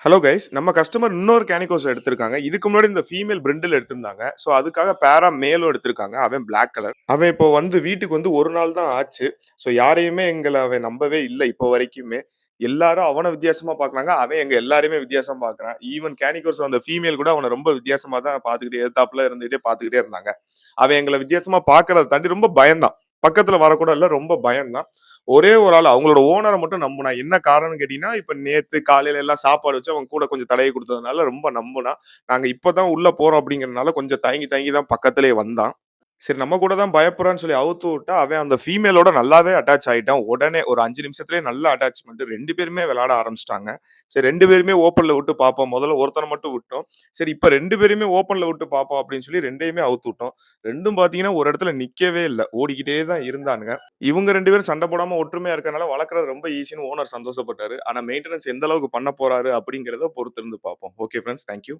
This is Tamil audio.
Hello guys. நம்ம கஸ்டமர் இன்னொரு கேனிகோஸ் எடுத்திருக்காங்க. இதுக்கு முன்னாடி இந்த ஃபீமேல் பிரிண்டில் எடுத்திருந்தாங்க. ஸோ அதுக்காக பேரா மேலும் எடுத்திருக்காங்க. அவன் பிளாக் கலர். அவன் இப்போ வந்து வீட்டுக்கு வந்து 1 நாள் தான் ஆச்சு. ஸோ யாரையுமே அவன் நம்பவே இல்ல இப்போ வரைக்குமே. எல்லாரும் அவன வித்தியாசமா பார்க்குறாங்க. அவன் எங்க எல்லாரையுமே வித்தியாசமா பார்க்குறான். ஈவன் கேனிகோஸ் அந்த ஃபீமேல் கூட அவன ரொம்ப வித்தியாசமா தான் பார்த்துக்கிட்டே எதிர்த்தாப்புல இருந்துகிட்டே பார்த்துக்கிட்டே இருந்தாங்க. அவன் எங்கள வித்தியாசமா பார்க்கிறத தாண்டி ரொம்ப பயந்தான். பக்கத்துல வரக்கூட இல்ல. ரொம்ப பயந்தான். ஒரே ஒரு ஆள் அவங்களோட ஓனர மட்டும் நம்புனான். என்ன காரணம்னு கேட்டீங்கன்னா, இப்ப நேத்து காலையில எல்லாம் சாப்பாடு வச்சு அவன் கூட கொஞ்சம் தடவி குடுத்ததுனால ரொம்ப நம்புனான். நாங்க இப்ப தான் உள்ள போறோம் அப்படிங்கிறதுனால கொஞ்சம் தயங்கி தயங்கி தான் பக்கத்திலேயே வந்தான். சரி நம்ம கூட தான் பயப்படுறான்னு சொல்லி அவுத்து விட்டா, அவன் அந்த ஃபீமேலோட நல்லாவே அட்டாச் ஆயிட்டான். உடனே ஒரு 5 நிமிஷத்திலேயே நல்ல அட்டாச்மெண்ட். 2 பேருமே விளையாட ஆரம்பிச்சுட்டாங்க. சரி 2 பேருமே ஓப்பன்ல விட்டு பார்ப்போம். முதல்ல ஒருத்தன மட்டும் விட்டோம். சரி இப்ப 2 பேரையுமே ஓப்பன்ல விட்டு பார்ப்போம் அப்படின்னு சொல்லி 2யுமே அவுத்து விட்டோம். 2ம் பார்த்தீங்கன்னா, ஒரு இடத்துல நிக்கவே இல்ல. ஓடிக்கிட்டே தான் இருந்தானுங்க. இவங்க 2 பேரும் சண்டை போடாம ஒற்றுமையா இருக்கனால வளர்க்கறது ரொம்ப ஈஸின்னு ஓனர் சந்தோஷப்பட்டாரு. ஆனா மெயின்டனன்ஸ் எந்த அளவுக்கு பண்ண போறாரு அப்படிங்கிறத பொறுத்திருந்து பார்ப்போம். Okay friends. Thank you.